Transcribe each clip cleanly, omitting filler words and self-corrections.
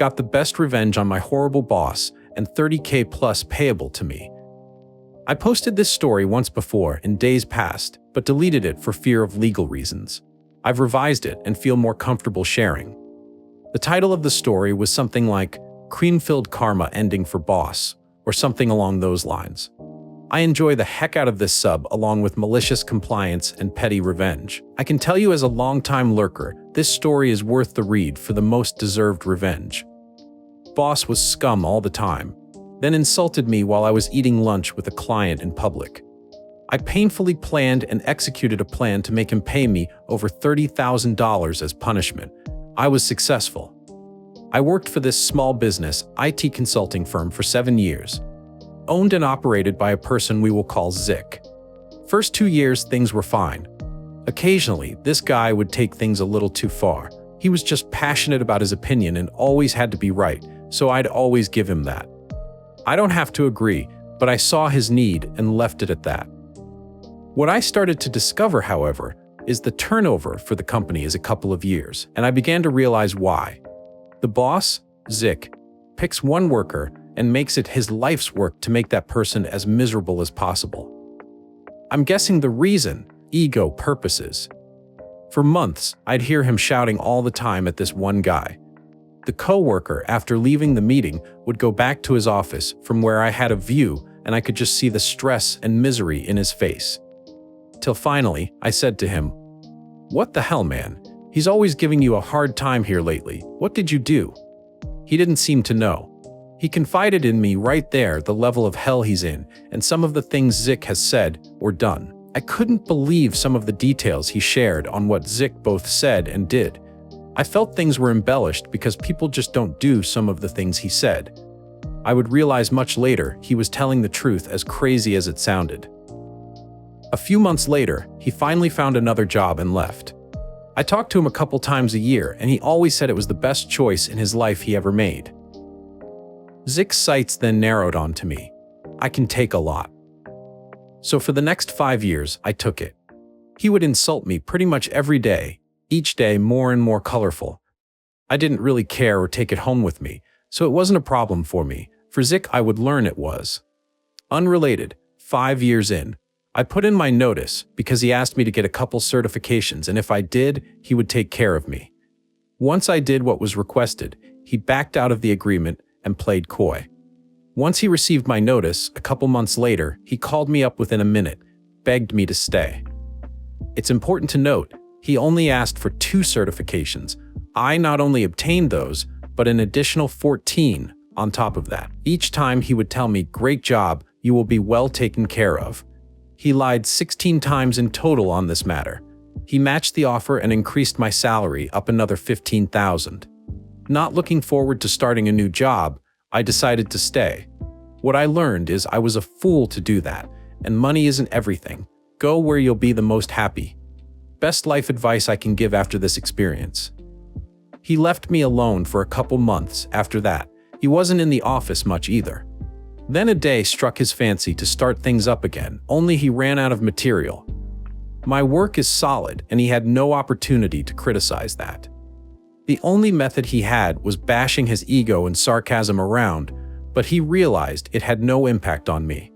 got the best revenge on my horrible boss and 30k plus payable to me. I posted this story once before in days past, but deleted it for fear of legal reasons. I've revised it and feel more comfortable sharing. The title of the story was something like Cream-Filled Karma Ending for Boss, or something along those lines. I enjoy the heck out of this sub along with malicious compliance and petty revenge. I can tell you as a longtime lurker, this story is worth the read for the most deserved revenge. Boss was scum all the time, then insulted me while I was eating lunch with a client in public. I painfully planned and executed a plan to make him pay me over $30,000 as punishment. I was successful. I worked for this small business IT consulting firm for 7 years. Owned and operated by a person we will call Zik. First 2 years, things were fine. Occasionally, this guy would take things a little too far. He was just passionate about his opinion and always had to be right, so I'd always give him that. I don't have to agree, but I saw his need and left it at that. What I started to discover, however, is the turnover for the company is a couple of years, and I began to realize why. The boss, Zik, picks one worker and makes it his life's work to make that person as miserable as possible. I'm guessing the reason, ego purposes. For months, I'd hear him shouting all the time at this one guy. The co-worker, after leaving the meeting, would go back to his office from where I had a view and I could just see the stress and misery in his face. Till finally, I said to him, "What the hell, man? He's always giving you a hard time here lately. What did you do?" He didn't seem to know. He confided in me right there the level of hell he's in and some of the things Zik has said or done. I couldn't believe some of the details he shared on what Zik both said and did. I felt things were embellished because people just don't do some of the things he said. I would realize much later he was telling the truth, as crazy as it sounded. A few months later, he finally found another job and left. I talked to him a couple times a year and he always said it was the best choice in his life he ever made. Zik's sights then narrowed onto me. I can take a lot. So for the next 5 years, I took it. He would insult me pretty much every day, each day more and more colorful. I didn't really care or take it home with me, so it wasn't a problem for me. For Zik, I would learn it was. Unrelated, 5 years in, I put in my notice because he asked me to get a couple certifications, and if I did, he would take care of me. Once I did what was requested, he backed out of the agreement and played coy. Once he received my notice, a couple months later, he called me up within a minute, begged me to stay. It's important to note, he only asked for 2 certifications. I not only obtained those, but an additional 14 on top of that. Each time he would tell me, "Great job, you will be well taken care of." He lied 16 times in total on this matter. He matched the offer and increased my salary up another $15,000. Not looking forward to starting a new job, I decided to stay. What I learned is I was a fool to do that, and money isn't everything. Go where you'll be the most happy. Best life advice I can give after this experience. He left me alone for a couple months after that. He wasn't in the office much either. Then a day struck his fancy to start things up again, only he ran out of material. My work is solid, and he had no opportunity to criticize that. The only method he had was bashing his ego and sarcasm around, but he realized it had no impact on me.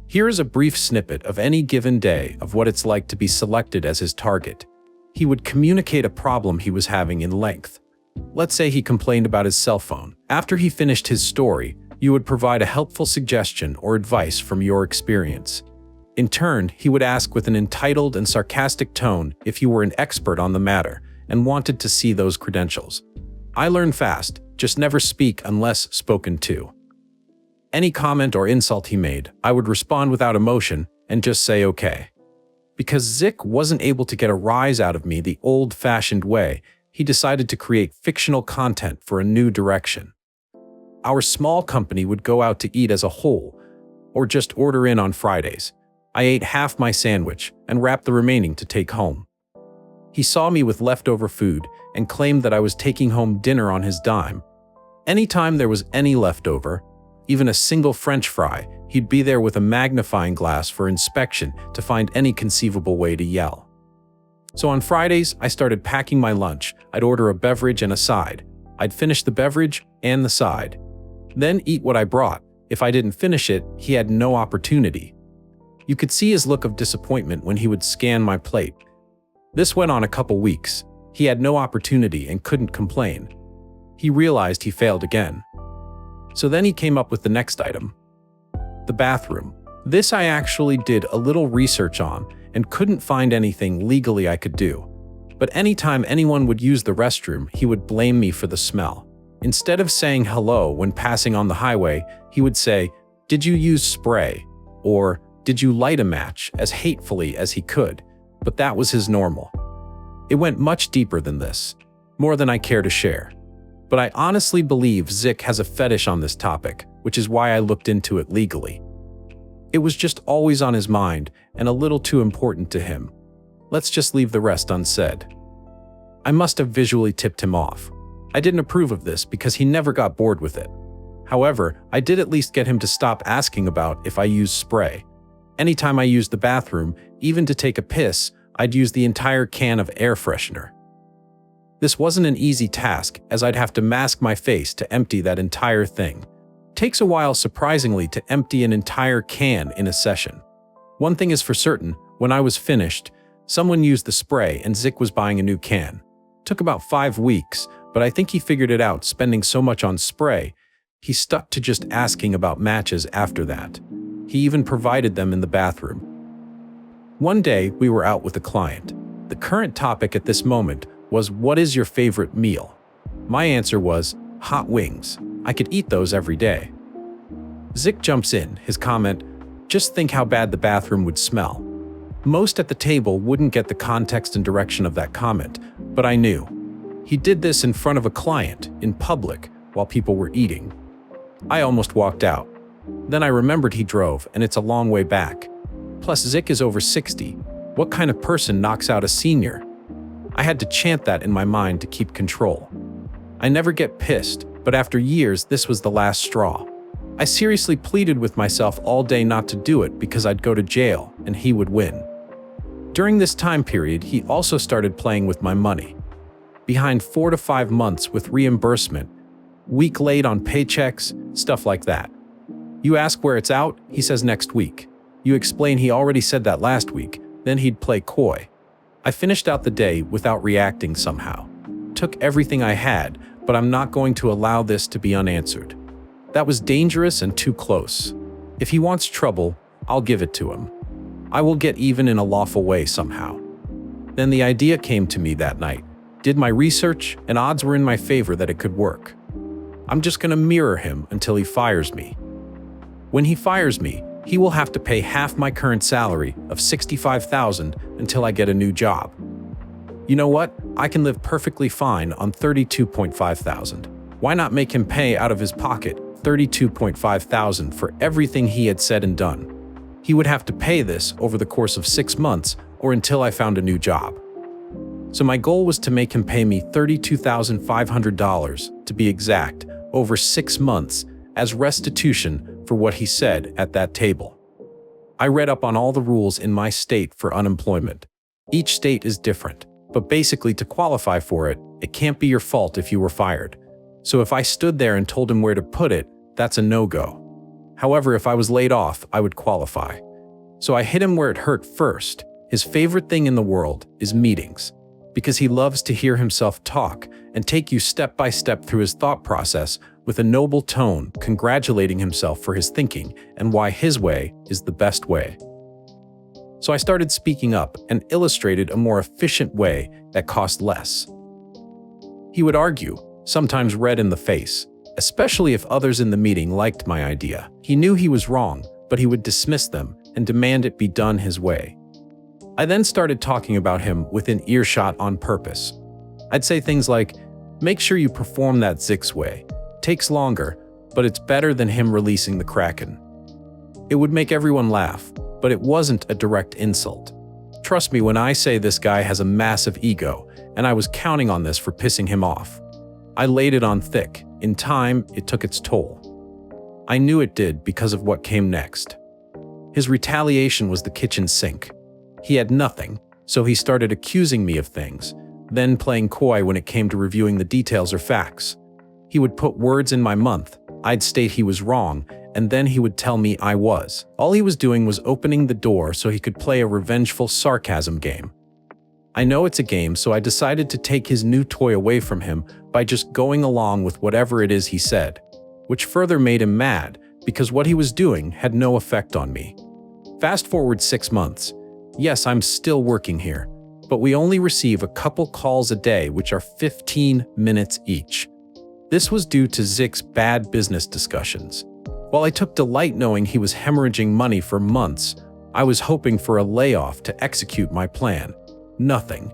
Here is a brief snippet of any given day of what it's like to be selected as his target. He would communicate a problem he was having in length. Let's say he complained about his cell phone. After he finished his story, you would provide a helpful suggestion or advice from your experience. In turn, he would ask with an entitled and sarcastic tone if you were an expert on the matter and wanted to see those credentials. I learn fast, just never speak unless spoken to. Any comment or insult he made, I would respond without emotion and just say okay. Because Zik wasn't able to get a rise out of me the old-fashioned way, he decided to create fictional content for a new direction. Our small company would go out to eat as a whole, or just order in on Fridays. I ate half my sandwich and wrapped the remaining to take home. He saw me with leftover food and claimed that I was taking home dinner on his dime. Anytime there was any leftover, even a single French fry, he'd be there with a magnifying glass for inspection to find any conceivable way to yell. So on Fridays, I started packing my lunch. I'd order a beverage and a side. I'd finish the beverage and the side. Then eat what I brought. If I didn't finish it, he had no opportunity. You could see his look of disappointment when he would scan my plate. This went on a couple weeks. He had no opportunity and couldn't complain. He realized he failed again. So then he came up with the next item. The bathroom. This I actually did a little research on and couldn't find anything legally I could do. But anytime anyone would use the restroom, he would blame me for the smell. Instead of saying hello when passing on the highway, he would say, "Did you use spray?" Or, "Did you light a match?" as hatefully as he could. But that was his normal. It went much deeper than this, more than I care to share. But I honestly believe Zik has a fetish on this topic, which is why I looked into it legally. It was just always on his mind and a little too important to him. Let's just leave the rest unsaid. I must have visually tipped him off. I didn't approve of this because he never got bored with it. However, I did at least get him to stop asking about if I used spray. Anytime I used the bathroom, even to take a piss, I'd use the entire can of air freshener. This wasn't an easy task, as I'd have to mask my face to empty that entire thing. Takes a while, surprisingly, to empty an entire can in a session. One thing is for certain, when I was finished, someone used the spray and Zik was buying a new can. Took about 5 weeks, but I think he figured it out spending so much on spray, he stuck to just asking about matches after that. He even provided them in the bathroom. One day, we were out with a client. The current topic at this moment was, "What is your favorite meal?" My answer was, "Hot wings. I could eat those every day." Zik jumps in, his comment, "Just think how bad the bathroom would smell." Most at the table wouldn't get the context and direction of that comment, but I knew. He did this in front of a client, in public, while people were eating. I almost walked out. Then I remembered he drove, and it's a long way back. Plus, Zik is over 60. What kind of person knocks out a senior? I had to chant that in my mind to keep control. I never get pissed, but after years, this was the last straw. I seriously pleaded with myself all day not to do it because I'd go to jail, and he would win. During this time period, he also started playing with my money. Behind 4 to 5 months with reimbursement, week late on paychecks, stuff like that. You ask where it's out, he says next week. You explain he already said that last week, then he'd play coy. I finished out the day without reacting somehow. Took everything I had, but I'm not going to allow this to be unanswered. That was dangerous and too close. If he wants trouble, I'll give it to him. I will get even in a lawful way somehow. Then the idea came to me that night. Did my research, and odds were in my favor that it could work. I'm just going to mirror him until he fires me. When he fires me, he will have to pay half my current salary of $65,000 until I get a new job. You know what? I can live perfectly fine on $32,500. Why not make him pay out of his pocket $32,500 for everything he had said and done? He would have to pay this over the course of 6 months or until I found a new job. So my goal was to make him pay me $32,500, to be exact, over 6 months as restitution for what he said at that table. I read up on all the rules in my state for unemployment. Each state is different, but basically to qualify for it, it can't be your fault if you were fired. So if I stood there and told him where to put it, that's a no-go. However, if I was laid off, I would qualify. So I hit him where it hurt first. His favorite thing in the world is meetings, because he loves to hear himself talk and take you step by step through his thought process with a noble tone, congratulating himself for his thinking and why his way is the best way. So I started speaking up and illustrated a more efficient way that cost less. He would argue, sometimes red in the face, especially if others in the meeting liked my idea. He knew he was wrong, but he would dismiss them and demand it be done his way. I then started talking about him within earshot on purpose. I'd say things like, "Make sure you perform that Zik's way. Takes longer, but it's better than him releasing the Kraken." It would make everyone laugh, but it wasn't a direct insult. Trust me when I say this guy has a massive ego, and I was counting on this for pissing him off. I laid it on thick. In time, it took its toll. I knew it did because of what came next. His retaliation was the kitchen sink. He had nothing, so he started accusing me of things, then playing coy when it came to reviewing the details or facts. He would put words in my month, I'd state he was wrong, and then he would tell me I was. All he was doing was opening the door so he could play a revengeful sarcasm game. I know it's a game, so I decided to take his new toy away from him by just going along with whatever it is he said, which further made him mad because what he was doing had no effect on me. Fast forward 6 months. Yes, I'm still working here, but we only receive a couple calls a day, which are 15 minutes each. This was due to Zik's bad business discussions. While I took delight knowing he was hemorrhaging money for months, I was hoping for a layoff to execute my plan. Nothing.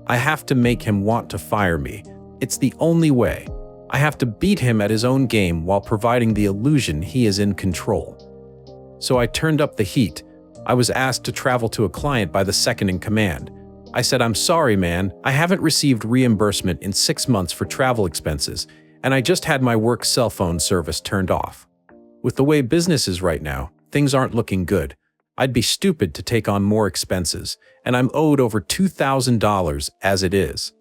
I have to make him want to fire me. It's the only way. I have to beat him at his own game while providing the illusion he is in control. So I turned up the heat. I was asked to travel to a client by the second in command. I said, "I'm sorry, man. I haven't received reimbursement in 6 months for travel expenses, and I just had my work cell phone service turned off. With the way business is right now, things aren't looking good. I'd be stupid to take on more expenses, and I'm owed over $2,000 as it is.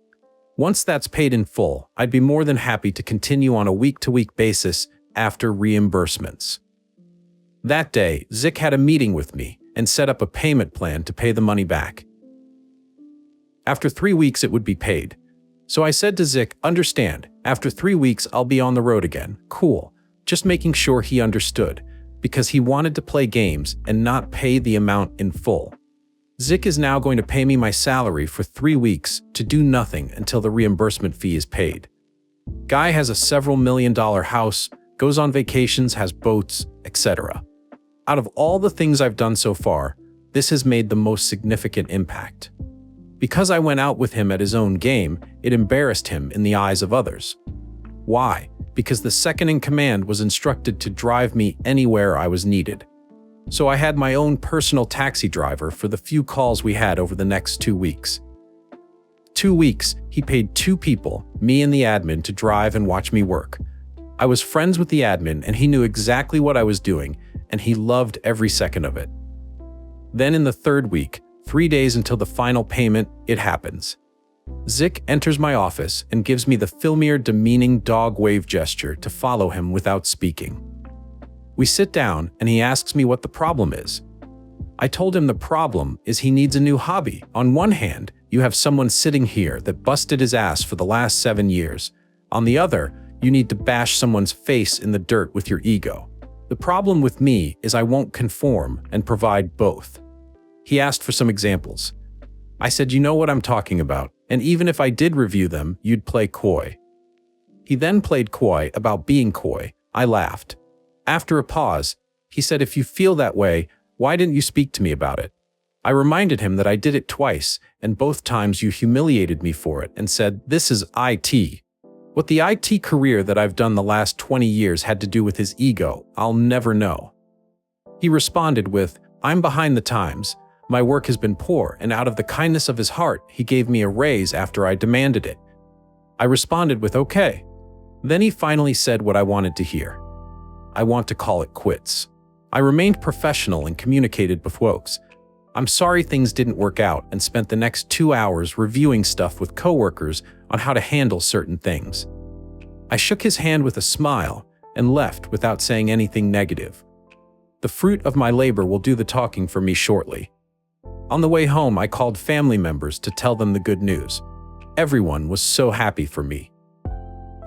Once that's paid in full, I'd be more than happy to continue on a week-to-week basis after reimbursements." That day, Zik had a meeting with me and set up a payment plan to pay the money back. After 3 weeks, it would be paid. So I said to Zik, "Understand, after 3 weeks, I'll be on the road again." Cool. Just making sure he understood, because he wanted to play games and not pay the amount in full. Zik is now going to pay me my salary for 3 weeks to do nothing until the reimbursement fee is paid. Guy has a several million-dollar house, goes on vacations, has boats, etc. Out of all the things I've done so far, this has made the most significant impact. Because I went out with him at his own game, it embarrassed him in the eyes of others. Why? Because the second in command was instructed to drive me anywhere I was needed. So I had my own personal taxi driver for the few calls we had over the next 2 weeks. 2 weeks, he paid 2 people, me and the admin, to drive and watch me work. I was friends with the admin and he knew exactly what I was doing, and he loved every second of it. Then in the 3rd week, 3 days until the final payment, it happens. Zik enters my office and gives me the filmier, demeaning dog wave gesture to follow him without speaking. We sit down and he asks me what the problem is. I told him the problem is he needs a new hobby. On one hand, you have someone sitting here that busted his ass for the last 7 years. On the other, you need to bash someone's face in the dirt with your ego. The problem with me is I won't conform and provide both. He asked for some examples. I said, "You know what I'm talking about, and even if I did review them, you'd play coy." He then played coy about being coy. I laughed. After a pause, he said, "If you feel that way, why didn't you speak to me about it?" I reminded him that I did it twice, and both times you humiliated me for it and said, "This is IT." What the IT career that I've done the last 20 years had to do with his ego, I'll never know. He responded with, "I'm behind the times. My work has been poor, and out of the kindness of his heart, he gave me a raise after I demanded it." I responded with, "Okay." Then he finally said what I wanted to hear. "I want to call it quits." I remained professional and communicated with folks. I'm sorry things didn't work out, and spent the next 2 hours reviewing stuff with coworkers on how to handle certain things. I shook his hand with a smile and left without saying anything negative. The fruit of my labor will do the talking for me shortly. On the way home, I called family members to tell them the good news. Everyone was so happy for me.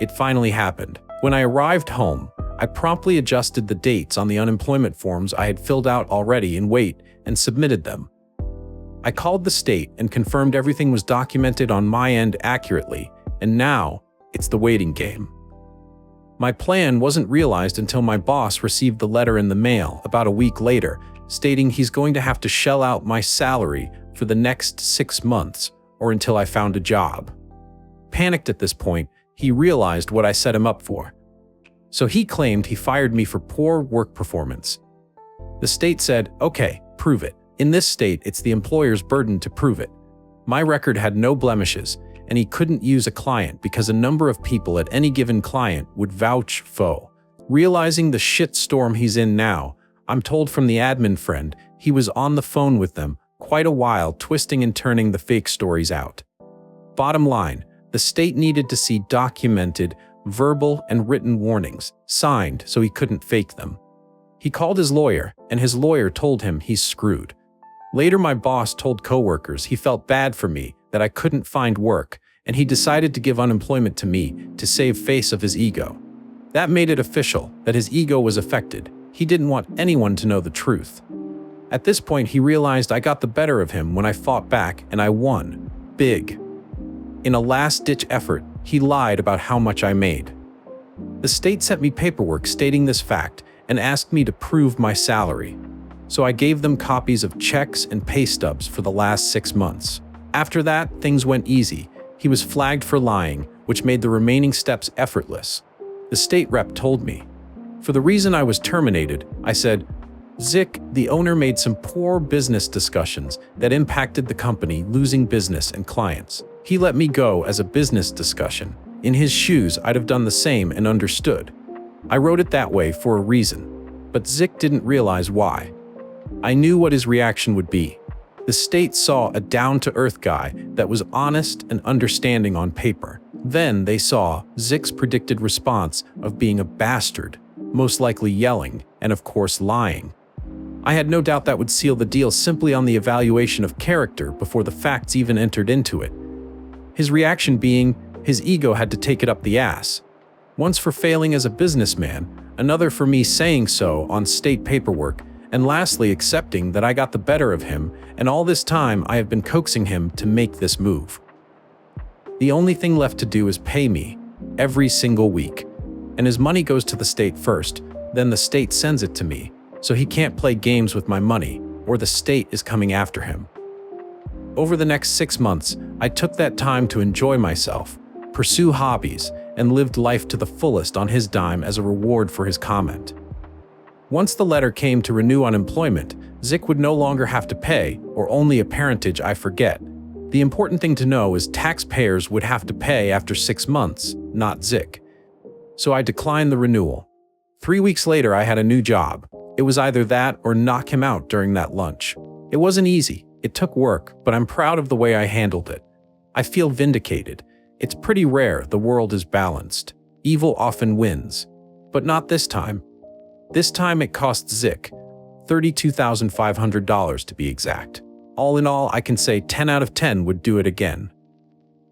It finally happened. When I arrived home, I promptly adjusted the dates on the unemployment forms I had filled out already in Wait and submitted them. I called the state and confirmed everything was documented on my end accurately, and now it's the waiting game. My plan wasn't realized until my boss received the letter in the mail about a week later, stating he's going to have to shell out my salary for the next 6 months or until I found a job. Panicked at this point, he realized what I set him up for. So he claimed he fired me for poor work performance. The state said, "Okay, prove it." In this state, it's the employer's burden to prove it. My record had no blemishes, and he couldn't use a client because a number of people at any given client would vouch for. Realizing the shitstorm he's in now, I'm told from the admin friend he was on the phone with them quite a while, twisting and turning the fake stories out. Bottom line, the state needed to see documented verbal and written warnings, signed so he couldn't fake them. He called his lawyer, and his lawyer told him he's screwed. Later, my boss told coworkers he felt bad for me, that I couldn't find work, and he decided to give unemployment to me to save face of his ego. That made it official that his ego was affected. He didn't want anyone to know the truth. At this point, he realized I got the better of him when I fought back, and I won. Big. In a last-ditch effort, he lied about how much I made. The state sent me paperwork stating this fact and asked me to prove my salary. So I gave them copies of checks and pay stubs for the last 6 months. After that, things went easy. He was flagged for lying, which made the remaining steps effortless. The state rep told me. For the reason I was terminated, I said, "Zick, the owner made some poor business discussions that impacted the company losing business and clients. He let me go as a business discussion. In his shoes, I'd have done the same and understood. I wrote it that way for a reason, but Zick didn't realize why. I knew what his reaction would be. The state saw a down-to-earth guy that was honest and understanding on paper. Then they saw Zick's predicted response of being a bastard, most likely yelling, and of course lying. I had no doubt that would seal the deal simply on the evaluation of character before the facts even entered into it. His reaction being, his ego had to take it up the ass. Once for failing as a businessman, another for me saying so on state paperwork, and lastly accepting that I got the better of him, and all this time I have been coaxing him to make this move. The only thing left to do is pay me, every single week. And his money goes to the state first, then the state sends it to me, so he can't play games with my money, or the state is coming after him. Over the next 6 months, I took that time to enjoy myself, pursue hobbies, and lived life to the fullest on his dime as a reward for his comment. Once the letter came to renew unemployment, Zick would no longer have to pay, or only a parentage I forget. The important thing to know is taxpayers would have to pay after 6 months, not Zick. So I declined the renewal. 3 weeks later, I had a new job. It was either that or knock him out during that lunch. It wasn't easy. It took work, but I'm proud of the way I handled it. I feel vindicated. It's pretty rare the world is balanced. Evil often wins. But not this time. This time it cost Zick $32,500 to be exact. All in all, I can say 10 out of 10 would do it again.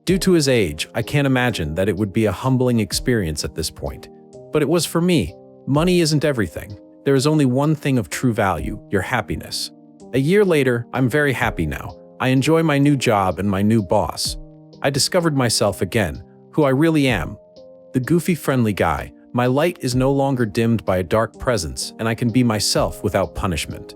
Due to his age, I can't imagine that it would be a humbling experience at this point. But it was for me. Money isn't everything. There is only one thing of true value, your happiness. A year later, I'm very happy now. I enjoy my new job and my new boss. I discovered myself again, who I really am. The goofy, friendly guy. My light is no longer dimmed by a dark presence, and I can be myself without punishment.